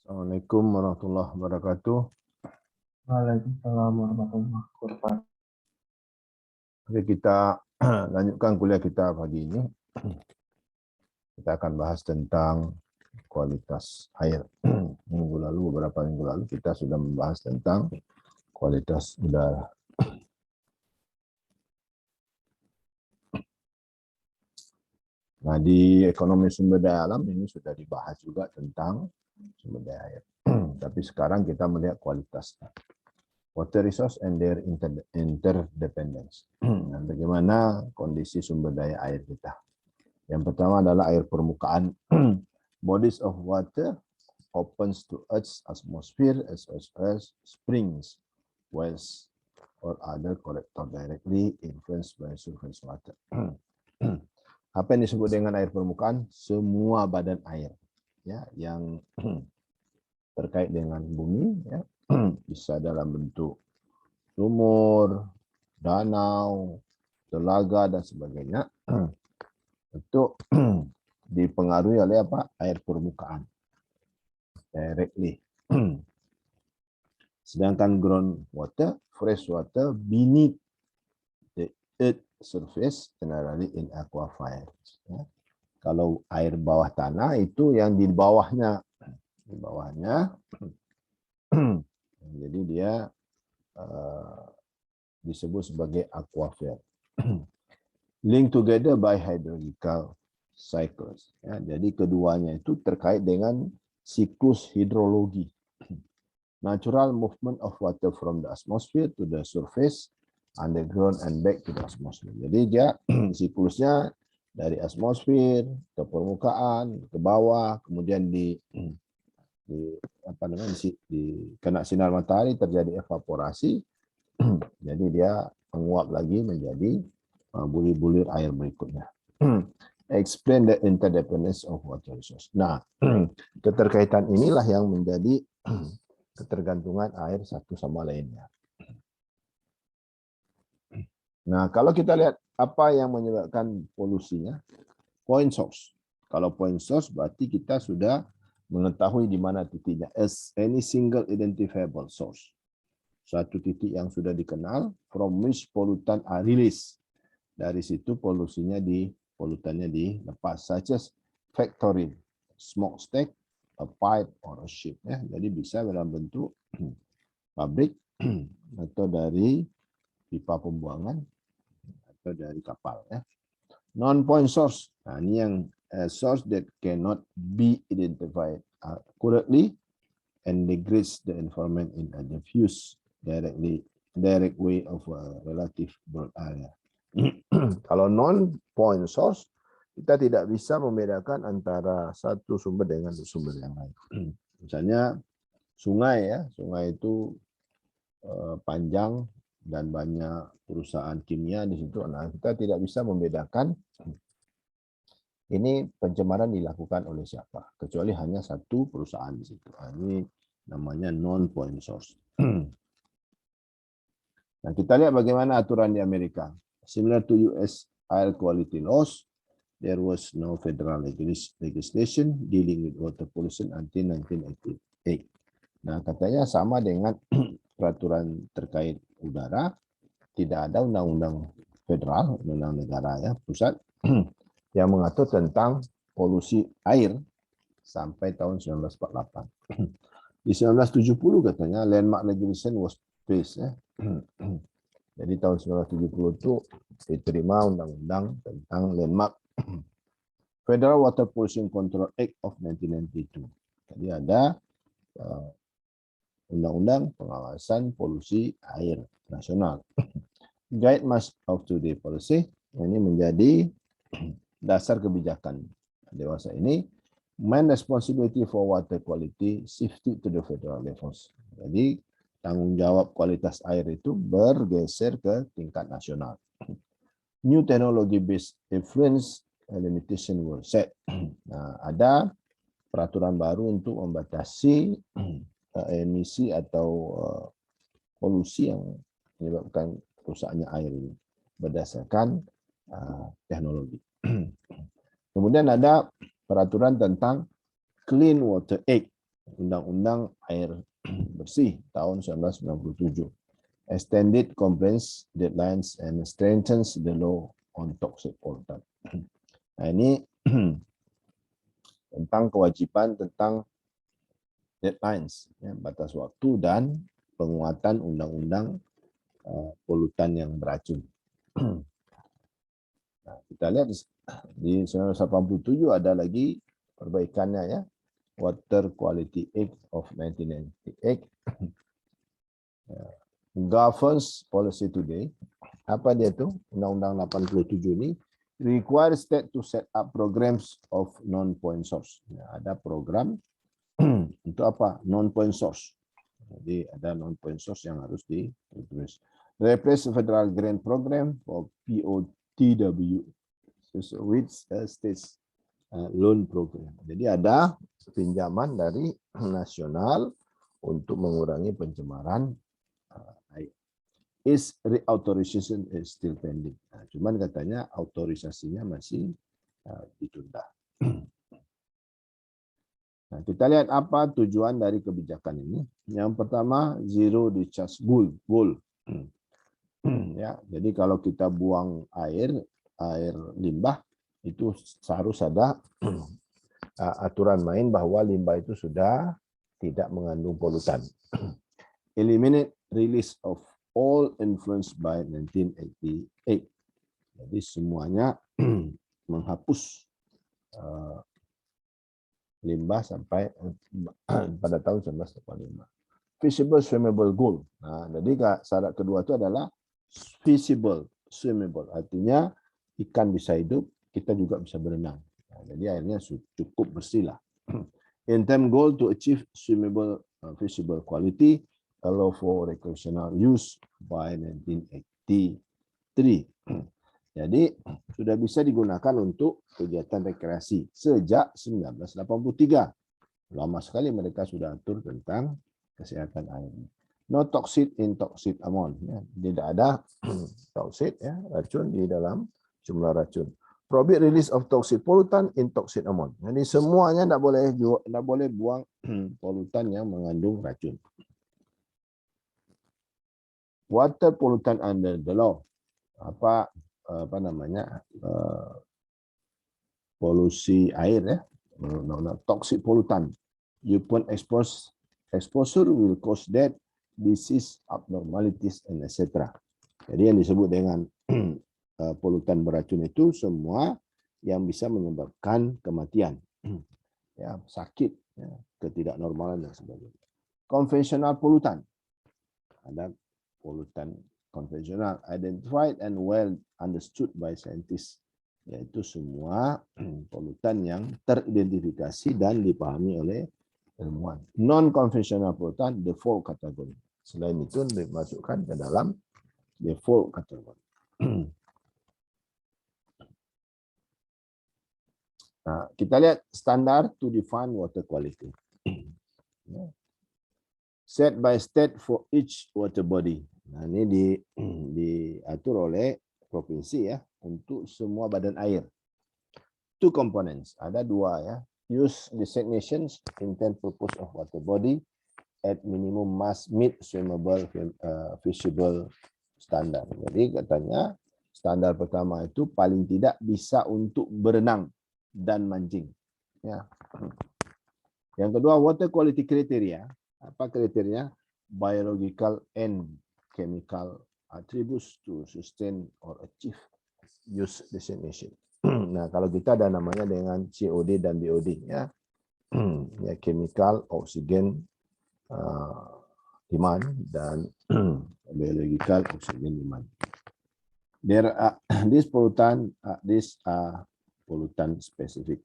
Assalamualaikum warahmatullahi wabarakatuh. Waalaikumsalam warahmatullahi wabarakatuh. Oke, kita lanjutkan kuliah kita pagi ini. Kita akan bahas tentang kualitas air. Beberapa minggu lalu kita sudah membahas tentang kualitas udara. Nah, di ekonomi sumber daya alam ini sudah dibahas juga tentang sumber daya air. Tapi sekarang kita melihat kualitasnya. Water resource and their interdependence. Nah, bagaimana kondisi sumber daya air kita? Yang pertama adalah air permukaan. Bodies of water opens to Earth's atmosphere as springs, wells, or other collector directly influenced by surface water. Apa yang disebut dengan air permukaan? Semua badan air, ya, yang terkait dengan bumi, ya, bisa dalam bentuk sumur, danau, telaga dan sebagainya. Itu dipengaruhi oleh apa? Air permukaan. Directly. Sedangkan groundwater, fresh water beneath the earth surface, generally in aquifers. Ya. Kalau air bawah tanah itu yang di bawahnya, jadi dia disebut sebagai aquifer. Linked together by hydrological cycles. Ya, jadi keduanya itu terkait dengan siklus hidrologi. Natural movement of water from the atmosphere to the surface, underground and back to the atmosphere. Jadi dia siklusnya dari atmosfer ke permukaan, ke bawah, kemudian di kena sinar matahari terjadi evaporasi. Jadi dia menguap lagi menjadi bulir-bulir air berikutnya. Explain the interdependence of water resource. Nah, keterkaitan inilah yang menjadi ketergantungan air satu sama lainnya. Nah, kalau kita lihat apa yang menyebabkan polusinya, point source. Kalau point source berarti kita sudah mengetahui di mana titiknya. As any single identifiable source. Suatu titik yang sudah dikenal, from which pollutant are released. Dari situ polutannya dilepas, such as factory, smokestack, a pipe or a ship. Ya, jadi bisa dalam bentuk pabrik atau dari pipa pembuangan atau dari kapal. Ya. Non-point source, nah, ini yang source that cannot be identified accurately and degrades the environment in a diffuse direct way of a relative broad area. Kalau non-point source, kita tidak bisa membedakan antara satu sumber dengan sumber yang lain. Misalnya sungai, ya, sungai itu panjang dan banyak perusahaan kimia di situ. Nah, kita tidak bisa membedakan ini pencemaran dilakukan oleh siapa, kecuali hanya satu perusahaan di situ. Nah, ini namanya non-point source. Nah, kita lihat bagaimana aturan di Amerika. Similar to US air quality laws, there was no federal legislation dealing with water pollution until 1988. Nah, katanya sama dengan peraturan terkait udara, tidak ada undang-undang federal, undang negara, ya, pusat, yang mengatur tentang polusi air sampai tahun 1948. Di 1970 katanya landmark legislation was passed. Ya. Jadi tahun 1970 itu diterima undang-undang tentang landmark Federal Water Pollution Control Act of 1992. Jadi ada undang-undang pengawasan polusi air nasional. Guide much of today policy, ini menjadi dasar kebijakan dewasa ini. Main responsibility for water quality shifted to the federal levels. Jadi tanggung jawab kualitas air itu bergeser ke tingkat nasional. New technology based influence limitation were set. Nah, ada peraturan baru untuk membatasi emisi atau polusi yang menyebabkan rusaknya air ini berdasarkan teknologi. Kemudian ada peraturan tentang Clean Water Act Undang-Undang Air Bersih tahun 1997. Extended compliance deadlines and strengthens the law on toxic pollutant. Nah, ini tentang kewajiban tentang deadlines, ya, batas waktu dan penguatan undang-undang polutan yang beracun. Nah, kita lihat di 1987 ada lagi perbaikannya, ya, Water Quality Act of 1998 governs policy today. Apa dia tu? Undang-Undang 87 ini require state to set up programs of non-point source. Ada program untuk apa? Non-point source. Jadi ada non-point source yang harus ditulis. Replace federal grant program for POTW with states loan program. Jadi ada pinjaman dari nasional untuk mengurangi pencemaran air. Is reauthorization is still pending. Nah, cuman katanya autorisasinya masih ditunda. Nah, kita lihat apa tujuan dari kebijakan ini. Yang pertama, zero discharge goal. Ya, jadi kalau kita buang air limbah itu harus ada aturan main bahwa limbah itu sudah tidak mengandung polutan. Eliminate release of all influenced by 1988. Jadi semuanya menghapus limbah sampai pada tahun 1985. Feasible swimmable goal. Nah, jadi syarat kedua itu adalah feasible swimmable. Artinya ikan bisa hidup, kita juga bisa berenang. Nah, jadi airnya cukup bersih lah. In-term goal to achieve swimmable feasible quality, allow for recreational use by 1983. Jadi sudah bisa digunakan untuk kegiatan rekreasi sejak 1983. Lama sekali mereka sudah atur tentang kesehatan air. No toxic in toxic amount. Ya, tidak ada toxic, ya, racun di dalam jumlah racun. Prohibit release of toxic pollutant in toxic amount. Jadi semuanya tidak boleh buang polutan yang mengandung racun. Water pollutant under the law. Apa namanya? Polusi air, ya. Toxic pollutant. Upon exposure will cause death, disease, abnormalities, and etc. Jadi yang disebut dengan polutan beracun itu semua yang bisa menyebabkan kematian, ya, sakit, ya, ketidaknormalan dan sebagainya. Konvensional polutan. Ada polutan konvensional identified and well understood by scientists, yaitu semua polutan yang teridentifikasi dan dipahami oleh ilmuwan. Non-conventional polutan default category. Selain itu dimasukkan ke dalam default category. Nah, kita lihat standar to define water quality. Set by state for each water body. Nah, ini diatur oleh provinsi, ya, untuk semua badan air. Two components, ada dua, ya. Use designations, intent purpose of water body at minimum must meet swimmable feasible standard. Jadi katanya standar pertama itu paling tidak bisa untuk berenang dan mancing. Ya. Yang kedua, water quality criteria. Apa kriteria? Biological and chemical attributes to sustain or achieve use designation. Nah, kalau kita ada namanya dengan COD dan BOD, ya, ya, chemical, oxygen demand, dan biological oxygen demand. These pollutant specific.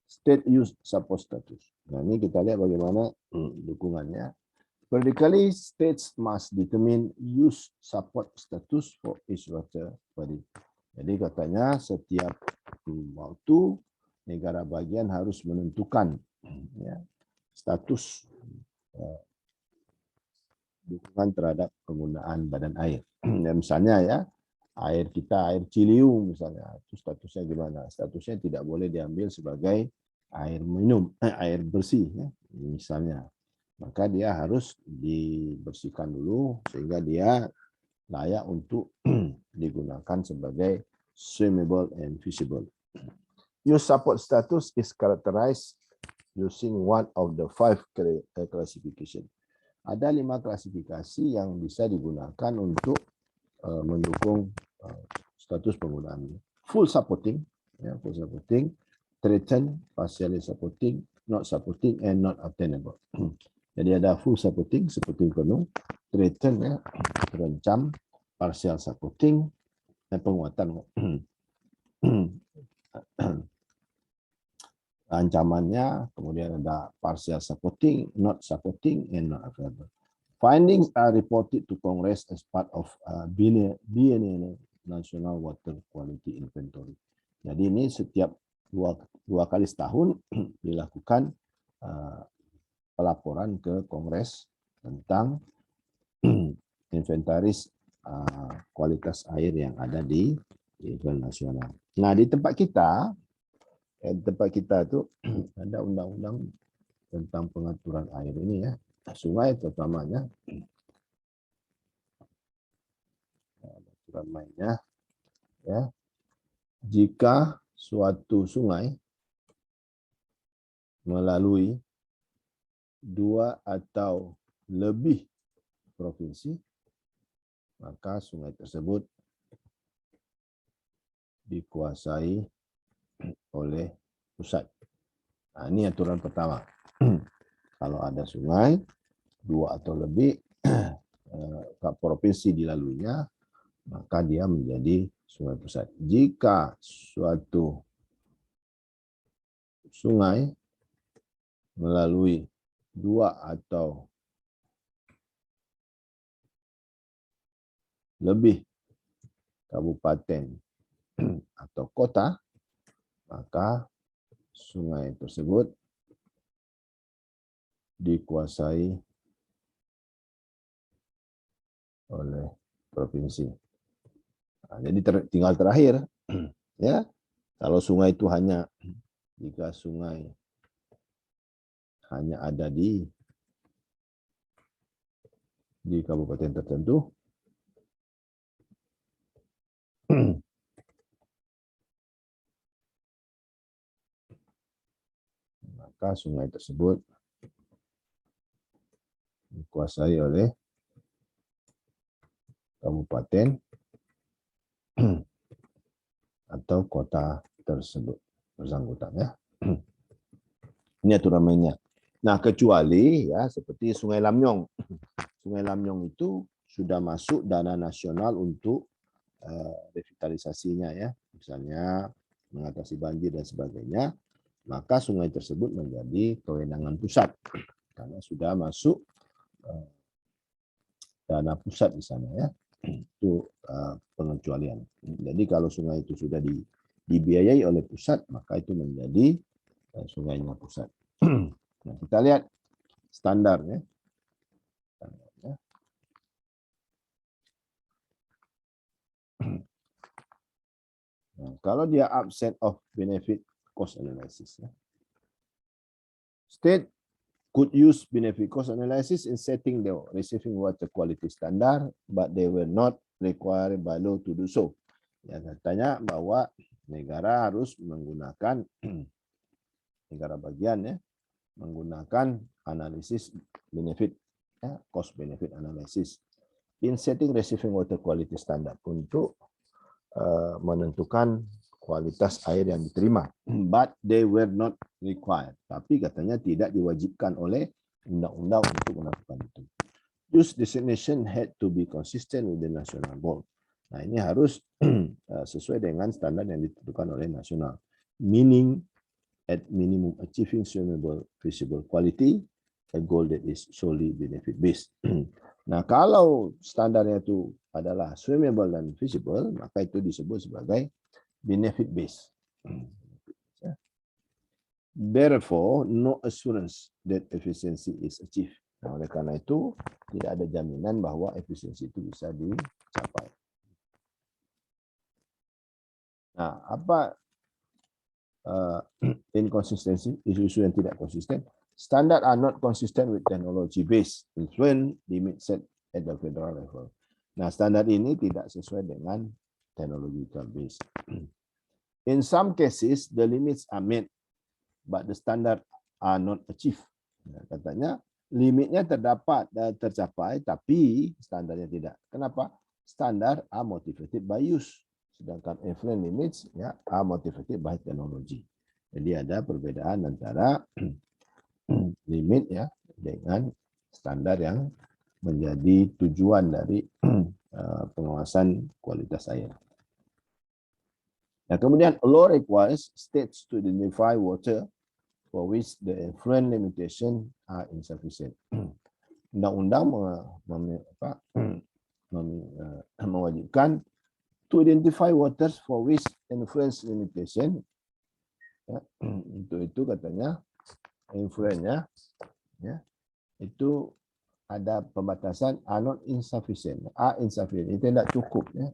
State use support status. Nah, ini kita lihat bagaimana dukungannya. Periodically, states must determine use support status for each water body. Jadi katanya setiap waktu negara bagian harus menentukan, ya, status dukungan terhadap penggunaan badan air. Ya, misalnya, ya, air kita, air Ciliwung misalnya, itu statusnya gimana? Statusnya tidak boleh diambil sebagai air minum, air bersih, ya, misalnya, maka dia harus dibersihkan dulu sehingga dia layak untuk digunakan sebagai swimmable and fishable. Use support status is characterized using one of the 5 classification. Ada 5 klasifikasi yang bisa digunakan untuk mendukung status penggunaan. Full supporting, ya, full supporting, threatened, partially supporting, not supporting, and not attainable. Jadi ada full supporting, supporting penuh, threatened, ya, terancam, partial supporting, dan penguatan ancamannya, kemudian ada partial supporting, not supporting, and not available. Findings are reported to Congress as part of biennial National Water Quality Inventory. Jadi ini setiap dua kali setahun dilakukan pelaporan ke Kongres tentang inventaris kualitas air yang ada di level nasional. Nah, di tempat kita itu ada undang-undang tentang pengaturan air ini, ya. Sungai terutamanya, aturan mainnya, ya. Jika suatu sungai melalui 2 atau lebih provinsi, maka sungai tersebut dikuasai oleh pusat. Nah, ini aturan pertama. Kalau ada sungai 2 atau lebih provinsi dilaluinya, maka dia menjadi sungai pusat. Jika suatu sungai melalui 2 atau lebih kabupaten atau kota, maka sungai tersebut dikuasai oleh provinsi. Nah, jadi tinggal terakhir, ya. Kalau sungai itu jika sungai hanya ada di kabupaten tertentu, maka sungai tersebut dikuasai oleh kabupaten atau kota tersebut bersangkutan, ya. Ini aturan mainnya. Nah, kecuali, ya, seperti Sungai Lamnyong. Sungai Lamnyong itu sudah masuk dana nasional untuk revitalisasinya, ya. Misalnya mengatasi banjir dan sebagainya, maka sungai tersebut menjadi kewenangan pusat karena sudah masuk dana pusat di sana, ya. Itu pengecualian. Jadi kalau sungai itu sudah dibiayai oleh pusat, maka itu menjadi sungainya pusat. Nah, kita lihat standarnya. Nah, kalau dia absent of benefit cost analysis, ya. State could use benefit cost analysis in setting the receiving water quality standard, but they were not required by law to do so. Ya, katanya bahwa negara harus menggunakan negara bagian, ya, menggunakan analisis benefit, ya, cost benefit analysis in setting receiving water quality standard untuk menentukan kualitas air yang diterima, but they were not required. Tapi katanya tidak diwajibkan oleh undang-undang untuk melakukan itu. Use designation had to be consistent with the national goal. Nah, ini harus sesuai dengan standar yang ditentukan oleh nasional. Meaning at minimum achieving swimmable feasible quality, a goal that is solely benefit based. Nah, kalau standarnya itu adalah swimmable dan feasible, maka itu disebut sebagai benefit based. Therefore, no assurance that efficiency is achieved. Nah, oleh karena itu, tidak ada jaminan bahwa efisiensi itu bisa dicapai. Nah, apa inconsistency, isu-isu yang tidak konsisten. Standard are not consistent with technology based influence limit set at the federal level. Nah, standar ini tidak sesuai dengan technological based. In some cases, the limits are met, but the standard are not achieved. Nah, katanya limitnya tercapai, tapi standarnya tidak. Kenapa? Standar are motivated by use, sedangkan influence limits ya are motivated by technology. Jadi ada perbedaan antara limit ya dengan standar yang menjadi tujuan dari pengawasan kualitas air. Nah, kemudian law requires states to identify water for which the effluent limitation are insufficient. Undang-undang mewajibkan to identify waters for which influence limitation. Ya, untuk itu katanya influence-nya ya, itu ada pembatasan are not insufficient, itu tidak cukup ya.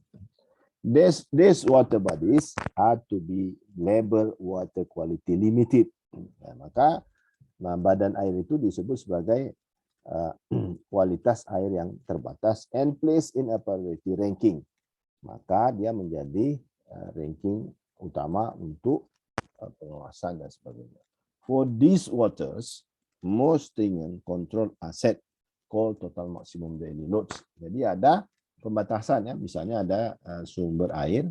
These water bodies are to be labeled water quality limited. Ya, maka badan air itu disebut sebagai kualitas air yang terbatas and placed in a priority ranking. Maka dia menjadi ranking utama untuk pengawasan dan sebagainya. For these waters, most stringent control asset called total maximum daily loads. Jadi ada pembatasan ya, misalnya ada sumber airnya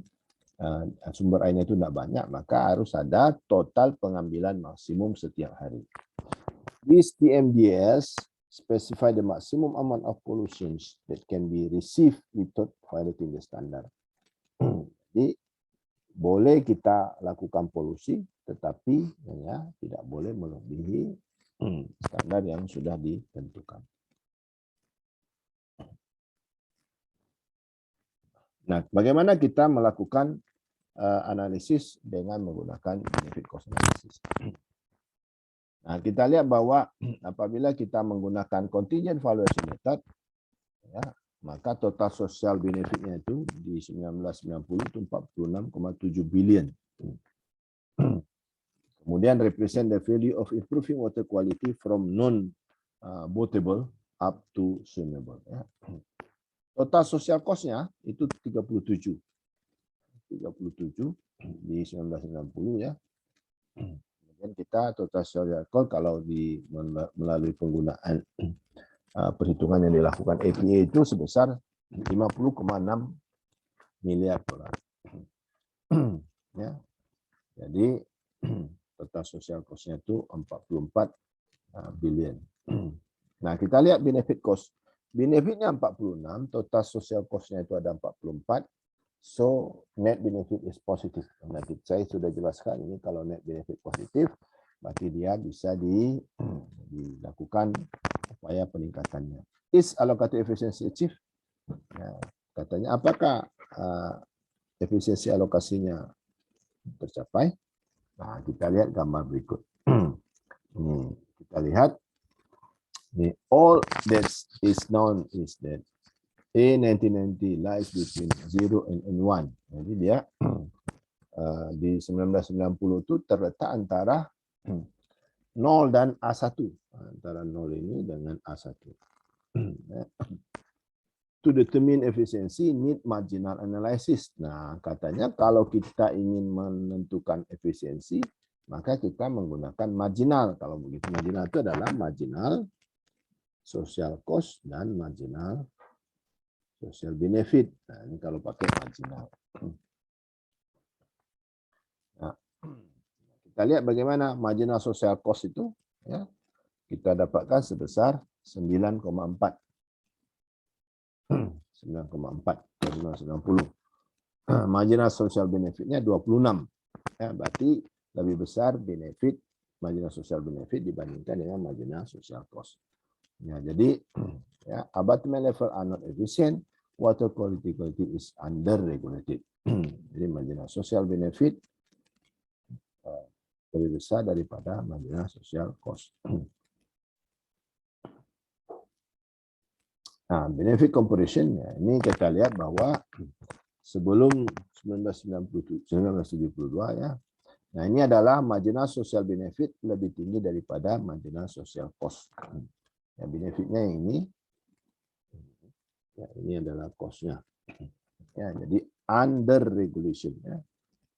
itu tidak banyak, maka harus ada total pengambilan maksimum setiap hari. This TMDS specify the maximum amount of pollutions that can be received without violating the standard. Jadi boleh kita lakukan polusi, tetapi ya, tidak boleh melebihi standar yang sudah ditentukan. Nah, bagaimana kita melakukan analisis dengan menggunakan benefit cost analysis? Nah, kita lihat bahwa apabila kita menggunakan contingent valuation method, ya, maka total social benefitnya itu di 1990 itu 46,7 billion. Kemudian represent the value of improving water quality from non-boatable up to swimmable. Ya. Total social cost-nya itu 37 di 1990 ya. Kemudian kita total social cost kalau melalui penggunaan perhitungan yang dilakukan APA itu sebesar 50,6 miliar dolar. Ya. Jadi total social cost-nya itu 44 billion. Nah, kita lihat benefit cost. Benefitnya 46, total social cost-nya itu ada 44. So, net benefit is positive. Nah, saya sudah jelaskan ini kalau net benefit positif, berarti dia bisa dilakukan upaya peningkatannya. Is allocated efficiency achieved? Nah, katanya apakah efisiensi alokasinya tercapai? Nah, kita lihat gambar berikut. Ini kita lihat. All that is known is that A1990 lies between 0 and N1. Jadi dia di 1990 itu terletak antara 0 dan A1. Antara 0 ini dengan A1. To determine efficiency, need marginal analysis. Nah, katanya kalau kita ingin menentukan efisiensi, maka kita menggunakan marginal. Kalau begitu, marginal itu adalah marginal social cost dan marginal social benefit. Nah, ini kalau pakai marginal. Nah, kita lihat bagaimana marginal social cost itu. Ya, kita dapatkan sebesar 9,4. 9,4 dari 90. Marginal social benefitnya 26. Ya, berarti lebih besar benefit marginal social benefit dibandingkan dengan marginal social cost. Ya, jadi ya, abatement level are not efficient, water quality is under regulated. Jadi marginal social benefit lebih besar daripada marginal social cost. Nah, benefit comparison ya, ini kita lihat bahwa sebelum 1972 ya, Nah, ini adalah marginal social benefit lebih tinggi daripada marginal social cost. Ya, benefitnya yang ini. Ya, ini adalah cost-nya. Ya, jadi under regulation, ya.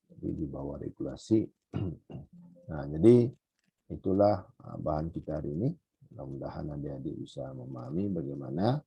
Jadi di bawah regulasi. Nah, jadi itulah bahan kita hari ini. Mudah-mudahan adik-adik bisa memahami bagaimana